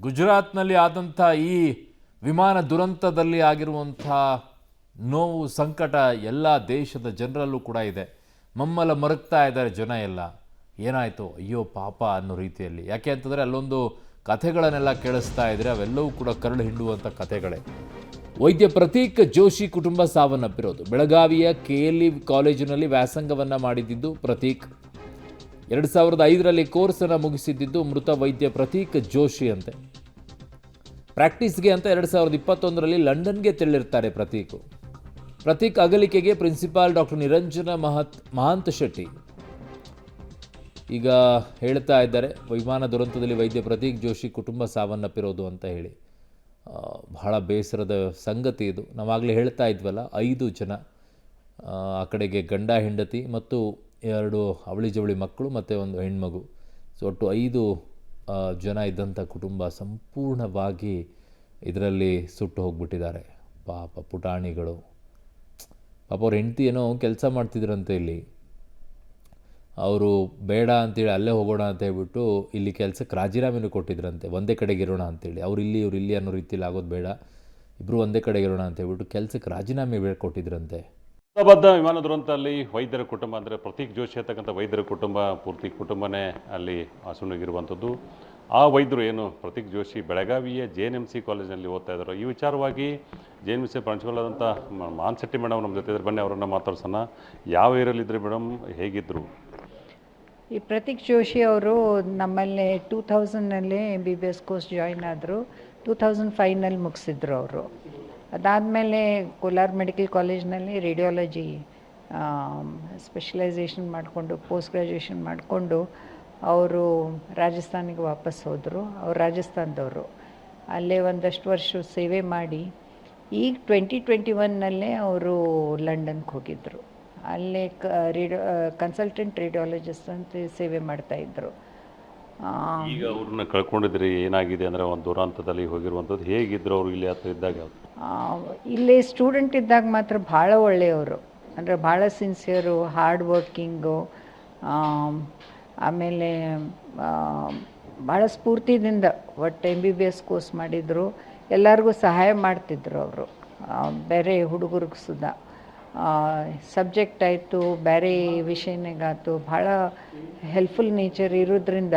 ಗುಜರಾತ್ನಲ್ಲಿ ಆದಂಥ ಈ ವಿಮಾನ ದುರಂತದಲ್ಲಿ ಆಗಿರುವಂಥ ನೋವು ಸಂಕಟ ಎಲ್ಲ ದೇಶದ ಜನರಲ್ಲೂ ಕೂಡ ಇದೆ. ಮಮ್ಮಲ ಮರಗ್ತಾ ಇದ್ದಾರೆ ಜನ ಎಲ್ಲ. ಏನಾಯಿತು ಅಯ್ಯೋ ಪಾಪ ಅನ್ನೋ ರೀತಿಯಲ್ಲಿ. ಯಾಕೆ ಅಂತಂದರೆ ಅಲ್ಲೊಂದು ಕಥೆಗಳನ್ನೆಲ್ಲ ಕೇಳಿಸ್ತಾ ಇದ್ರೆ ಅವೆಲ್ಲವೂ ಕೂಡ ಕರಳು ಹಿಂಡುವಂಥ ಕಥೆಗಳೇ. ವೈದ್ಯ ಪ್ರತೀಕ್ ಜೋಶಿ ಕುಟುಂಬ ಸಾವನ್ನಪ್ಪಿರೋದು. ಬೆಳಗಾವಿಯ KLE ಕಾಲೇಜಿನಲ್ಲಿ ವ್ಯಾಸಂಗವನ್ನು ಮಾಡಿದ್ದು ಪ್ರತೀಕ್. 2005ರಲ್ಲಿ ಕೋರ್ಸನ್ನು ಮುಗಿಸಿದ್ದು ಮೃತ ವೈದ್ಯ ಪ್ರತೀಕ್ ಜೋಶಿ ಅಂತೆ. ಪ್ರಾಕ್ಟೀಸ್ಗೆ ಅಂತ 2021ರಲ್ಲಿ ಲಂಡನ್ಗೆ ತೆರಳಿರ್ತಾರೆ ಪ್ರತೀಕ್ ಅಗಲಿಕೆಗೆ ಪ್ರಿನ್ಸಿಪಾಲ್ ಡಾಕ್ಟರ್ ನಿರಂಜನ ಮಹಾಂತ ಶೆಟ್ಟಿ ಈಗ ಹೇಳ್ತಾ ಇದ್ದಾರೆ, ವಿಮಾನ ದುರಂತದಲ್ಲಿ ವೈದ್ಯ ಪ್ರತೀಕ್ ಜೋಶಿ ಕುಟುಂಬ ಸಾವನ್ನಪ್ಪಿರೋದು ಅಂತ ಹೇಳಿ. ಬಹಳ ಬೇಸರದ ಸಂಗತಿ ಇದು. ನಾವಾಗಲೇ ಹೇಳ್ತಾ ಇದ್ವಲ್ಲ, 5 ಜನ ಆ ಕಡೆಗೆ ಗಂಡ ಹೆಂಡತಿ ಮತ್ತು 2 ಅವಳಿ ಜವಳಿ ಮಕ್ಕಳು ಮತ್ತು ಒಂದು ಹೆಣ್ಮಗು. ಸೊ ಒಟ್ಟು 5 ಜನ ಇದ್ದಂಥ ಕುಟುಂಬ ಸಂಪೂರ್ಣವಾಗಿ ಇದರಲ್ಲಿ ಸುಟ್ಟು ಹೋಗ್ಬಿಟ್ಟಿದ್ದಾರೆ. ಪಾಪ ಪುಟಾಣಿಗಳು. ಪಾಪ ಅವ್ರ ಹೆಂಡತಿ ಏನೋ ಕೆಲಸ ಮಾಡ್ತಿದ್ರಂತೆ ಇಲ್ಲಿ. ಅವರು ಬೇಡ ಅಂತೇಳಿ ಅಲ್ಲೇ ಹೋಗೋಣ ಅಂತ ಹೇಳ್ಬಿಟ್ಟು ಇಲ್ಲಿ ಕೆಲಸಕ್ಕೆ ರಾಜೀನಾಮೆನೂ ಕೊಟ್ಟಿದ್ರಂತೆ. ಒಂದೇ ಕಡೆಗೆ ಇರೋಣ ಅಂತೇಳಿ. ಇವ್ರು ಇಲ್ಲಿ ಅನ್ನೋ ರೀತಿಯಲ್ಲಿ ಆಗೋದು ಬೇಡ, ಇಬ್ಬರು ಒಂದೇ ಕಡೆಗೆ ಇರೋಣ ಅಂತ ಹೇಳ್ಬಿಟ್ಟು ಕೆಲಸಕ್ಕೆ ರಾಜೀನಾಮೆ ಕೊಟ್ಟಿದ್ರಂತೆ. ಬದ್ಧ ವಿಮಾನ ದುರಂತದಲ್ಲಿ ವೈದ್ಯರ ಕುಟುಂಬ ಅಂದರೆ ಪ್ರತೀಕ್ ಜೋಶಿ ಅಂತಕ್ಕಂಥ ವೈದ್ಯರ ಕುಟುಂಬ, ಪೂರ್ತಿ ಕುಟುಂಬನೇ ಅಲ್ಲಿ ಅಸುನೀಗಿರುವಂಥದ್ದು. ಆ ವೈದ್ಯರು ಏನು ಪ್ರತೀಕ್ ಜೋಶಿ ಬೆಳಗಾವಿಯ JNMC ಕಾಲೇಜಿನಲ್ಲಿ ಓದ್ತಾ ಇದ್ದಾರೆ. ಈ ವಿಚಾರವಾಗಿ JNMC ಪ್ರಿನ್ಸಿಪಲ್ ಆದಂಥ ಮಾನ್ಶೆಟ್ಟಿ ಮೇಡಮ್ ನಮ್ಮ ಜೊತೆ ಇದ್ದಾರೆ. ಬನ್ನಿ ಅವರನ್ನು ಮಾತಾಡ್ಸೋಣ. ಯಾವ ಏರಲ್ಲಿದ್ದರು ಮೇಡಮ್, ಹೇಗಿದ್ದರು? ಈ ಪ್ರತೀಕ್ ಜೋಶಿ ಅವರು ನಮ್ಮಲ್ಲಿ 2000ನಲ್ಲಿ MBBS ಕೋರ್ಸ್ ಜಾಯಿನ್ ಆದರು. 2005ನಲ್ಲಿ ಮುಗಿಸಿದ್ರು ಅವರು. ಅದಾದಮೇಲೆ ಕೋಲಾರ ಮೆಡಿಕಲ್ ಕಾಲೇಜ್ನಲ್ಲಿ ರೇಡಿಯಾಲಜಿ ಸ್ಪೆಷಲೈಸೇಷನ್ ಮಾಡಿಕೊಂಡು ಪೋಸ್ಟ್ ಗ್ರ್ಯಾಜುಯೇಷನ್ ಮಾಡಿಕೊಂಡು ಅವರು ರಾಜಸ್ಥಾನಿಗೆ ವಾಪಸ್ ಹೋದರು. ಅವ್ರು ರಾಜಸ್ಥಾನದವರು. ಅಲ್ಲೇ ಒಂದಷ್ಟು ವರ್ಷ ಸೇವೆ ಮಾಡಿ ಈಗ 2021ನಲ್ಲೇ ಅವರು ಲಂಡನ್ಗೆ ಹೋಗಿದ್ದರು. ಅಲ್ಲೇ ಕನ್ಸಲ್ಟೆಂಟ್ ರೇಡಿಯಾಲಜಿಸ್ಟ್ ಅಂತ ಸೇವೆ ಮಾಡ್ತಾಯಿದ್ರು. ಈಗ ಅವ್ರನ್ನ ಕಳ್ಕೊಂಡಿದ್ರಿ, ಏನಾಗಿದೆ ಅಂದರೆ ಒಂದು ದುರಂತದಲ್ಲಿ ಹೋಗಿರುವಂಥದ್ದು. ಹೇಗಿದ್ರು ಅವರು ಇಲ್ಲಿ ಹತ್ರ ಇದ್ದಾಗ? ಇಲ್ಲಿ ಸ್ಟೂಡೆಂಟ್ ಇದ್ದಾಗ ಮಾತ್ರ ಭಾಳ ಒಳ್ಳೆಯವರು, ಅಂದರೆ ಭಾಳ ಸಿನ್ಸಿಯರು, ಹಾರ್ಡ್ ವರ್ಕಿಂಗು, ಆಮೇಲೆ ಭಾಳ ಸ್ಫೂರ್ತಿದಿಂದ ಒಟ್ಟು MBBS ಕೋರ್ಸ್ ಮಾಡಿದರು. ಎಲ್ಲರಿಗೂ ಸಹಾಯ ಮಾಡ್ತಿದ್ರು ಅವರು. ಬೇರೆ ಹುಡುಗರಿಗೆ ಸುಧಾ ಸಬ್ಜೆಕ್ಟ್ ಆಯಿತು, ಬೇರೆ ವಿಷಯನಾಗಾಯ್ತು, ಭಾಳ ಹೆಲ್ಪ್ಫುಲ್ ನೇಚರ್ ಇರೋದ್ರಿಂದ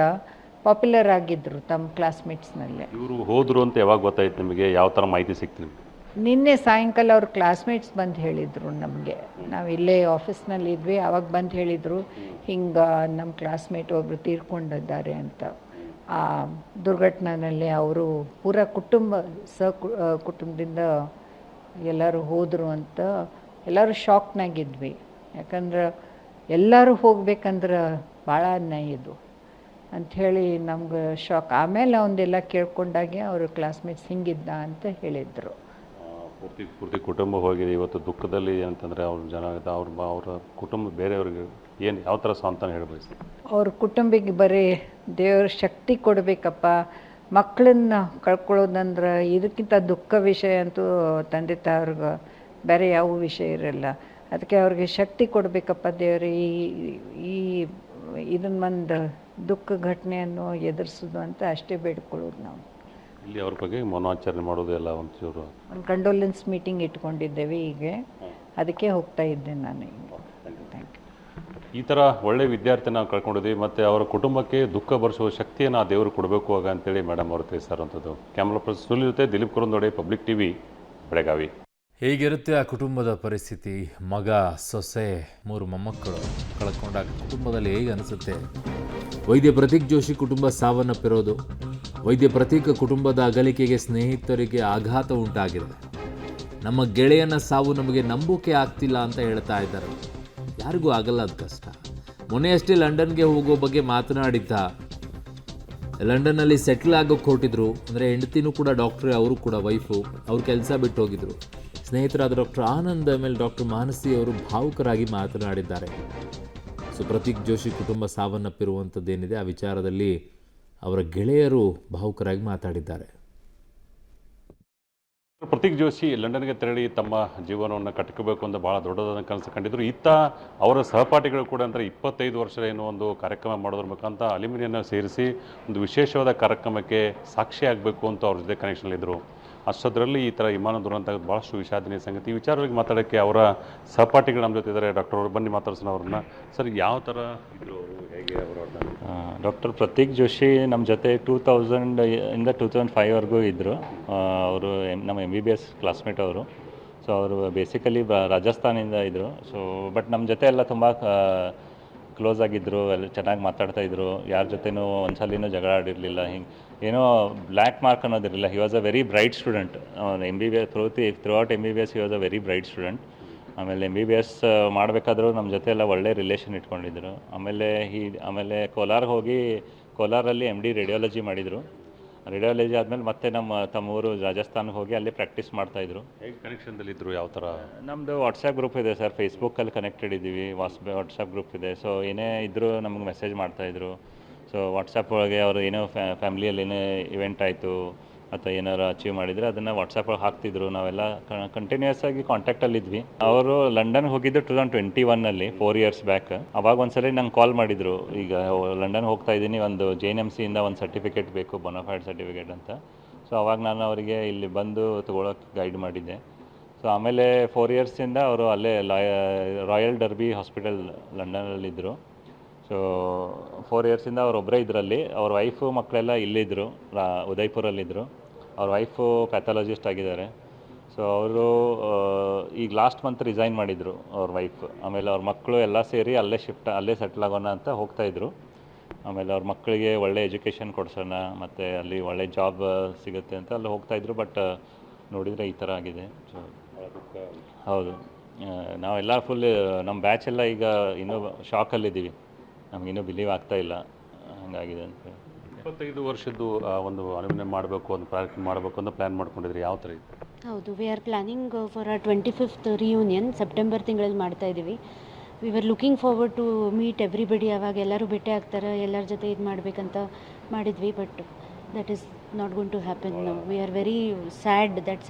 ಪಾಪ್ಯುಲರ್ ಆಗಿದ್ದರು ತಮ್ಮ ಕ್ಲಾಸ್ಮೇಟ್ಸ್ನಲ್ಲೇ. ಇವರು ಹೋದರು ಅಂತ ಯಾವಾಗ ಗೊತ್ತಾಯ್ತು ನಿಮಗೆ? ಯಾವ ಥರ ಮಾಹಿತಿ ಸಿಕ್ತು ನಿಮಗೆ? ನಿನ್ನೆ ಸಾಯಂಕಾಲ ಅವ್ರ ಕ್ಲಾಸ್ಮೇಟ್ಸ್ ಬಂದು ಹೇಳಿದರು ನಮಗೆ. ನಾವು ಇಲ್ಲೇ ಆಫೀಸ್ನಲ್ಲಿ ಇದ್ವಿ, ಆವಾಗ ಬಂದು ಹೇಳಿದರು, ಹಿಂಗೆ ನಮ್ಮ ಕ್ಲಾಸ್ಮೇಟ್ ಒಬ್ಬರು ತೀರ್ಕೊಂಡಿದ್ದಾರೆ ಅಂತ. ಆ ದುರ್ಘಟನೆಯಲ್ಲಿ ಅವರು ಪೂರ ಕುಟುಂಬದಿಂದ ಎಲ್ಲರೂ ಹೋದರು ಅಂತ ಎಲ್ಲರೂ ಶಾಕ್ನಾಗಿದ್ವಿ. ಯಾಕಂದ್ರೆ ಎಲ್ಲರೂ ಹೋಗ್ಬೇಕಂದ್ರೆ ಭಾಳ ಅನ್ಯಾಯ ಇದು ಅಂಥೇಳಿ ನಮ್ಗೆ ಶಾಕ್. ಆಮೇಲೆ ಅವನ್ನೆಲ್ಲ ಕೇಳ್ಕೊಂಡಾಗೆ ಅವರು ಕ್ಲಾಸ್ಮೇಟ್ಸ್ ಹಿಂಗಿದ್ದ ಅಂತ ಹೇಳಿದರು. ಪೂರ್ತಿ ಕುಟುಂಬ ಹೋಗಿದೆ ಇವತ್ತು ದುಃಖದಲ್ಲಿ. ಅಂತಂದರೆ ಅವ್ರ ಜನ ಅವರ ಕುಟುಂಬ ಬೇರೆಯವ್ರಿಗೆ ಏನು ಯಾವ ಥರ ಸಾಂತ್ವನ ಹೇಳಬೇಕು? ಅವ್ರ ಕುಟುಂಬಕ್ಕೆ ಬರೀ ದೇವ್ರ ಶಕ್ತಿ ಕೊಡಬೇಕಪ್ಪ. ಮಕ್ಕಳನ್ನ ಕಳ್ಕೊಳ್ಳೋದಂದ್ರೆ ಇದಕ್ಕಿಂತ ದುಃಖ ವಿಷಯ ಅಂತೂ ತಂದೆ ತಾಯಿಗೆ ಬೇರೆ ಯಾವ ವಿಷಯ ಇರಲ್ಲ. ಅದಕ್ಕೆ ಅವ್ರಿಗೆ ಶಕ್ತಿ ಕೊಡಬೇಕಪ್ಪ ದೇವರು. ಈ ಇದನ್ನ ಒಂದು ದುಃಖ ಘಟನೆಯನ್ನು ಎದುರಿಸೋದು ಅಂತ ಅಷ್ಟೇ ಬೇಡ್ಕೊಳ್ಳೋದು ನಾವು. ಇಲ್ಲಿ ಅವ್ರ ಬಗ್ಗೆ ಮೌನಾಚರಣೆ ಮಾಡೋದು ಎಲ್ಲ ಒಂಚೂರು ಒಂದು ಕಂಡೋಲೆನ್ಸ್ ಮೀಟಿಂಗ್ ಇಟ್ಕೊಂಡಿದ್ದೇವೆ ಈಗ. ಅದಕ್ಕೆ ಹೋಗ್ತಾ ಇದ್ದೆ ನಾನು ಈಗ. Thank you. ಈ ಥರ ಒಳ್ಳೆ ವಿದ್ಯಾರ್ಥಿ ನಾವು ಕಳ್ಕೊಂಡಿದ್ದೀವಿ ಮತ್ತು ಅವರ ಕುಟುಂಬಕ್ಕೆ ದುಃಖ ಭರಿಸುವ ಶಕ್ತಿಯನ್ನು ಆ ದೇವರು ಕೊಡಬೇಕು ಆಗ ಅಂತೇಳಿ ಮೇಡಮ್ ಅವರು ತಿಳಿಸಿರುವಂಥದ್ದು. ಕ್ಯಾಮ್ರಾ ಪರ್ಸನ್ ಸುನಿಲ್ ಜೊತೆ ದಿಲೀಪ್ ಕುರಂದೋಡೆ, ಪಬ್ಲಿಕ್ TV, ಬೆಳಗಾವಿ. ಹೇಗಿರುತ್ತೆ ಆ ಕುಟುಂಬದ ಪರಿಸ್ಥಿತಿ? ಮಗ, ಸೊಸೆ, 3 ಮೊಮ್ಮಕ್ಕಳು ಕಳ್ಕೊಂಡಾಗ ಕುಟುಂಬದಲ್ಲಿ ಹೇಗೆ ಅನಿಸುತ್ತೆ? ವೈದ್ಯ ಪ್ರತೀಕ್ ಜೋಶಿ ಕುಟುಂಬ ಸಾವನ್ನಪ್ಪಿರೋದು. ವೈದ್ಯ ಪ್ರತೀಕ್ ಕುಟುಂಬದ ಅಗಲಿಕೆಗೆ ಸ್ನೇಹಿತರಿಗೆ ಆಘಾತ ಉಂಟಾಗಿದೆ. ನಮ್ಮ ಗೆಳೆಯನ ಸಾವು ನಮಗೆ ನಂಬೋಕೆ ಆಗ್ತಿಲ್ಲ ಅಂತ ಹೇಳ್ತಾ ಇದ್ದಾರೆ. ಯಾರಿಗೂ ಆಗಲ್ಲ, ಅದು ಕಷ್ಟ. ಮೊನ್ನೆಯಷ್ಟೇ ಲಂಡನ್ಗೆ ಹೋಗೋ ಬಗ್ಗೆ ಮಾತನಾಡಿದ್ದ. ಲಂಡನ್ನಲ್ಲಿ ಸೆಟ್ಲ್ ಆಗೋಕ್ಕೆ ಹೊರಟಿದ್ರು. ಅಂದರೆ ಹೆಂಡತಿನೂ ಕೂಡ ಡಾಕ್ಟ್ರೇ, ಅವರು ಕೂಡ ವೈಫು. ಅವ್ರು ಕೆಲಸ ಬಿಟ್ಟು ಹೋಗಿದ್ರು. ಸ್ನೇಹಿತರಾದ ಡಾಕ್ಟರ್ ಆನಂದ್ ಮೇಲೆ ಡಾಕ್ಟರ್ ಮಾನಸಿ ಅವರು ಭಾವುಕರಾಗಿ ಮಾತನಾಡಿದ್ದಾರೆ. ಸೊ ಪ್ರತೀಕ್ ಜೋಶಿ ಕುಟುಂಬ ಸಾವನ್ನಪ್ಪಿರುವಂಥದ್ದೇನಿದೆ ಆ ವಿಚಾರದಲ್ಲಿ ಅವರ ಗೆಳೆಯರು ಭಾವುಕರಾಗಿ ಮಾತಾಡಿದ್ದಾರೆ. ಪ್ರತೀಕ್ ಜೋಶಿ ಲಂಡನ್ಗೆ ತೆರಳಿ ತಮ್ಮ ಜೀವನವನ್ನು ಕಟ್ಕೋಬೇಕು ಅಂತ ಭಾಳ ದೊಡ್ಡದಾದ ಕನಸು ಕಂಡಿದ್ರು. ಇತ್ತ ಅವರ ಸಹಪಾಠಿಗಳು ಕೂಡ ಅಂದರೆ 25 ವರ್ಷ ಏನೋ ಒಂದು ಕಾರ್ಯಕ್ರಮ ಮಾಡೋದ್ರ ಮುಖಾಂತರ ಅಲ್ಯೂಮಿನಿಯನ್ನ ಸೇರಿಸಿ ಒಂದು ವಿಶೇಷವಾದ ಕಾರ್ಯಕ್ರಮಕ್ಕೆ ಸಾಕ್ಷಿ ಆಗಬೇಕು ಅಂತ ಅವ್ರ ಜೊತೆ ಕನೆಕ್ಷನ್ಲಿದ್ದರು. ಅಷ್ಟೊಂದರಲ್ಲಿ ಈ ಥರ ವಿಮಾನ ದುರಂತ ಭಾಳಷ್ಟು ವಿಷಾದನೀಯ ಸಂಗತಿ. ಈ ವಿಚಾರವಾಗಿ ಮಾತಾಡೋಕ್ಕೆ ಅವರ ಸಹಪಾಠಿಗಳು ನಮ್ಮ ಜೊತೆ ಇದ್ದಾರೆ. ಡಾಕ್ಟರ್ ಅವರು ಬನ್ನಿ ಮಾತಾಡ್ಸೋಣ ಅವ್ರನ್ನ. ಸರ್, ಯಾವ ಥರ ಇದ್ರು ಅವರು, ಹೇಗೆ ಅವರು? ಡಾಕ್ಟರ್ ಪ್ರತೀಕ್ ಜೋಶಿ ನಮ್ಮ ಜೊತೆ 2000 2005ವರೆಗೂ ಇದ್ದರು. ಅವರು ನಮ್ಮ MBBS ಕ್ಲಾಸ್ಮೇಟ್ ಅವರು. ಸೊ ಅವರು ಬೇಸಿಕಲಿ ರಾಜಸ್ಥಾನಿಂದ ಇದ್ದರು. ಸೊ ಬಟ್ ನಮ್ಮ ಜೊತೆ ಎಲ್ಲ ತುಂಬ ಕ್ಲೋಸ್ ಆಗಿದ್ದರು, ಎಲ್ಲ ಚೆನ್ನಾಗಿ ಮಾತಾಡ್ತಾಯಿದ್ರು. ಯಾರ ಜೊತೆನೂ ಒಂದ್ಸಲಿನೂ ಜಗಳ ಆಡಿರಲಿಲ್ಲ. ಹಿಂಗೆ ಏನೋ ಬ್ಲ್ಯಾಕ್ ಮಾರ್ಕ್ ಅನ್ನೋದಿರಲಿಲ್ಲ. He was a very bright student. MBBS throughout MBBS he was a very bright student. ಆಮೇಲೆ MBBS ಮಾಡಬೇಕಾದ್ರೂ ನಮ್ಮ ಜೊತೆ ಎಲ್ಲ ಒಳ್ಳೆ ರಿಲೇಷನ್ ಇಟ್ಕೊಂಡಿದ್ರು. ಆಮೇಲೆ ಕೋಲಾರ್ಗೆ ಹೋಗಿ ಕೋಲಾರಲ್ಲಿ MD ರೇಡಿಯಾಲಜಿ ಮಾಡಿದರು. ರೇಡಿಯಾಲಜಿ ಆದಮೇಲೆ ಮತ್ತೆ ತಮ್ಮ ಊರು ರಾಜಸ್ಥಾನ್ಗೆ ಹೋಗಿ ಅಲ್ಲಿ ಪ್ರಾಕ್ಟೀಸ್ ಮಾಡ್ತಾಯಿದ್ರು. ಹೇಗೆ ಕನೆಕ್ಷನ್ದಲ್ಲಿದ್ದರು? ಯಾವ ಥರ? ನಮ್ಮದು ವಾಟ್ಸಪ್ ಗ್ರೂಪ್ ಇದೆ ಸರ್, ಫೇಸ್ಬುಕ್ಕಲ್ಲಿ ಕನೆಕ್ಟೆಡ್ ಇದ್ದೀವಿ. ವಾಟ್ಸಪ್ ಗ್ರೂಪ್ ಇದೆ. ಸೊ ಏನೇ ಇದ್ದರೂ ನಮಗೆ ಮೆಸೇಜ್ ಮಾಡ್ತಾಯಿದ್ರು. ಸೊ ವಾಟ್ಸಪ್ ಒಳಗೆ ಅವರು ಏನೋ ಫ್ಯಾಮ್ಲಿಯಲ್ಲಿ ಏನೇ ಇವೆಂಟ್ ಆಯಿತು ಅಥವಾ ಏನಾರು ಅಚೀವ್ ಮಾಡಿದರೆ ಅದನ್ನು ವಾಟ್ಸಪ್ಪಲ್ಲಿ ಹಾಕ್ತಿದ್ರು. ನಾವೆಲ್ಲ ಕಂಟಿನ್ಯೂಸ್ ಆಗಿ ಕಾಂಟ್ಯಾಕ್ಟಲ್ಲಿದ್ವಿ. ಅವರು ಲಂಡನ್ಗೆ ಹೋಗಿದ್ದು 2021ನಲ್ಲಿ 4 ಇಯರ್ಸ್ ಬ್ಯಾಕ್. ಅವಾಗ ಒಂದ್ಸಲ ನಂಗೆ ಕಾಲ್ ಮಾಡಿದರು, ಈಗ ಲಂಡನ್ಗೆ ಹೋಗ್ತಾ ಇದ್ದೀನಿ, ಒಂದು JNMCಯಿಂದ ಒಂದು ಸರ್ಟಿಫಿಕೇಟ್ ಬೇಕು, ಬೋನಾಫೈಡ್ ಸರ್ಟಿಫಿಕೇಟ್ ಅಂತ. ಸೊ ಅವಾಗ ನಾನು ಅವರಿಗೆ ಇಲ್ಲಿ ಬಂದು ತೊಗೊಳಕ್ಕೆ ಗೈಡ್ ಮಾಡಿದ್ದೆ. ಸೊ ಆಮೇಲೆ 4 ಇಯರ್ಸಿಂದ ಅವರು ಅಲ್ಲೇ ರಾಯಲ್ ಡರ್ಬಿ ಹಾಸ್ಪಿಟಲ್ ಲಂಡನಲ್ಲಿದ್ದರು. ಸೊ 4 ಇಯರ್ಸಿಂದ ಅವರೊಬ್ಬರೇ ಇದರಲ್ಲಿ. ಅವ್ರ ವೈಫು ಮಕ್ಕಳೆಲ್ಲ ಇಲ್ಲಿದ್ದರು, ಉದಯ್ಪುರಲ್ಲಿದ್ದರು. ಅವ್ರ ವೈಫು ಪ್ಯಾಥಾಲಜಿಸ್ಟ್ ಆಗಿದ್ದಾರೆ. ಸೊ ಅವರು ಈಗ ಲಾಸ್ಟ್ ಮಂತ್ ರಿಸೈನ್ ಮಾಡಿದರು ಅವ್ರ ವೈಫ್. ಆಮೇಲೆ ಅವ್ರ ಮಕ್ಕಳು ಎಲ್ಲ ಸೇರಿ ಅಲ್ಲೇ ಸೆಟ್ಲ್ ಆಗೋಣ ಅಂತ ಹೋಗ್ತಾಯಿದ್ರು. ಆಮೇಲೆ ಅವ್ರ ಮಕ್ಕಳಿಗೆ ಒಳ್ಳೆ ಎಜುಕೇಷನ್ ಕೊಡ್ಸೋಣ ಮತ್ತು ಅಲ್ಲಿ ಒಳ್ಳೆ ಜಾಬ್ ಸಿಗುತ್ತೆ ಅಂತ ಅಲ್ಲಿ ಹೋಗ್ತಾಯಿದ್ರು. ಬಟ್ ನೋಡಿದರೆ ಈ ಥರ ಆಗಿದೆ. ಸೊ ಹೌದು, ನಾವೆಲ್ಲ ಫುಲ್ ನಮ್ಮ ಬ್ಯಾಚ್ ಎಲ್ಲ ಈಗ ಇನ್ನೂ ಶಾಕಲ್ಲಿದ್ದೀವಿ. ನಮಗಿನ್ನೂ ಬಿಲೀವ್ ಆಗ್ತಾಯಿಲ್ಲ, ಹಂಗಾಗಿದೆ ಅಂತ. 25 ವರ್ಷದ್ದು ಒಂದು ಅಲ್ಯೂಮಿನಿಯಂ ಮಾಡಬೇಕು, ಒಂದು ಪ್ರಾಜೆಕ್ಟ್ ಮಾಡಬೇಕು ಅಂತ ಪ್ಲ್ಯಾನ್ ಮಾಡ್ಕೊಂಡಿದ್ರಿ. ಯಾವ ಥರ ಇತ್ತು? ಹೌದು, we are planning for 25th reunion September ತಿಂಗಳಲ್ಲಿ ಮಾಡ್ತಾ ಇದ್ದೀವಿ. We are looking forward to meet everybody. ಅವಾಗ ಎಲ್ಲರೂ ಭೇಟಿ ಆಗ್ತಾರೆ, ಎಲ್ಲರ ಜೊತೆ ಇದು ಮಾಡಬೇಕಂತ ಮಾಡಿದ್ವಿ. But that is not going to happen now. We are very sad that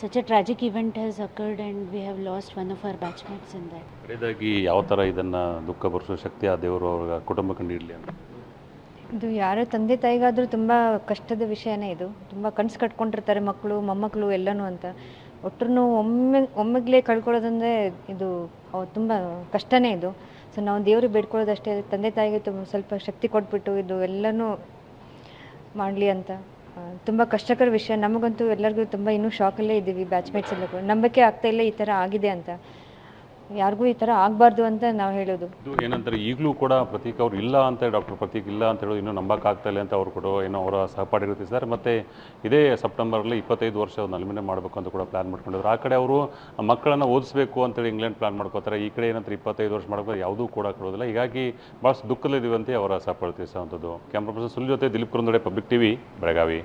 such a tragic event has occurred and we have lost one of our batchmates in that. ಕಡೆಯದಾಗಿ ಯಾವ ಥರ ಇದನ್ನು ದುಃಖ ಭರಿಸೋ ಶಕ್ತಿ ಆ ದೇವರು ಅವ್ರ ಕುಟುಂಬಕ್ಕೆ ನೀಡಲಿ ಅಂತ. ಇದು ಯಾರ ತಂದೆ ತಾಯಿಗಾದರೂ ತುಂಬ ಕಷ್ಟದ ವಿಷಯನೇ ಇದು. ತುಂಬ ಕನಸು ಕಟ್ಕೊಂಡಿರ್ತಾರೆ ಮಕ್ಕಳು ಮೊಮ್ಮಕ್ಕಳು ಎಲ್ಲನೂ ಅಂತ. ಒಟ್ಟರು ಒಮ್ಮೆಗ್ಲೇ ಕಳ್ಕೊಳ್ಳೋದಂದರೆ ಇದು ತುಂಬ ಕಷ್ಟನೇ ಇದು. ಸೊ ನಾವು ದೇವ್ರಿಗೆ ಬೇಡ್ಕೊಳ್ಳೋದಷ್ಟೇ, ತಂದೆ ತಾಯಿಗೆ ಸ್ವಲ್ಪ ಶಕ್ತಿ ಕೊಟ್ಬಿಟ್ಟು ಇದು ಎಲ್ಲನೂ ಮಾಡಲಿ ಅಂತ. ತುಂಬ ಕಷ್ಟಕರ ವಿಷಯ. ನಮಗಂತೂ ಎಲ್ಲರಿಗೂ ತುಂಬ ಇನ್ನೂ ಶಾಕಲ್ಲೇ ಇದ್ದೀವಿ, ಬ್ಯಾಚ್ಮೇಟ್ಸ್ ಎಲ್ಲ ಕೂಡ ನಂಬಿಕೆ ಆಗ್ತಾಯಿಲ್ಲ ಈ ಥರ ಆಗಿದೆ ಅಂತ. ಯಾರಿಗೂ ಈ ಥರ ಆಗಬಾರ್ದು ಅಂತ ನಾವು ಹೇಳೋದು. ಇದು ಏನಂತಾರೆ, ಈಗಲೂ ಕೂಡ ಪ್ರತೀಕ್ ಅವ್ರು ಇಲ್ಲ ಅಂತ, ಡಾಕ್ಟರ್ ಪ್ರತೀಕ್ ಇಲ್ಲ ಅಂತ ಹೇಳೋದು ಇನ್ನೂ ನಂಬಕ್ಕಾಗ್ತಾಯಿಲ್ಲ ಅಂತ ಅವ್ರು ಕೂಡ ಏನೋ ಅವರ ಸಹಪಾಠಿಗಳು ತಿಳಿಸಿದ್ದಾರೆ. ಮತ್ತು ಇದೇ ಸೆಪ್ಟೆಂಬರಲ್ಲಿ 25 ವರ್ಷ ಒಂದು ಅಲ್ಯೂಮಿನಿಯಂ ಮಾಡಬೇಕು ಅಂತ ಕೂಡ ಪ್ಲ್ಯಾನ್ ಮಾಡ್ಕೊಂಡಿದ್ರು. ಆ ಕಡೆ ಅವರು ಮಕ್ಕಳನ್ನು ಓದಿಸಬೇಕು ಅಂತೇಳಿ ಇಂಗ್ಲೆಂಡ್ ಪ್ಲ್ಯಾನ್ ಮಾಡ್ಕೋತಾರೆ. ಈ ಕಡೆ ಏನಂತಾರೆ 25 ವರ್ಷ ಮಾಡಬೇಕು, ಯಾವುದೂ ಕೂಡ ಕೊಡೋದಿಲ್ಲ. ಹೀಗಾಗಿ ಭಾಳಷ್ಟು ದುಃಖದಲ್ಲಿದ್ದೀವಂತೆ ಅವರ ಸಹಪಾಠಿ ತಿಳಿಸುವಂಥದ್ದು. ಕ್ಯಾಮ್ರಾ ಪರ್ಸನ್ ಸುಲ್ ಜೊತೆ ದಿಲೀಪ್ ಕುರುಂದಡೆ, ಪಬ್ಲಿಕ್ TV, ಬೆಳಗಾವಿ.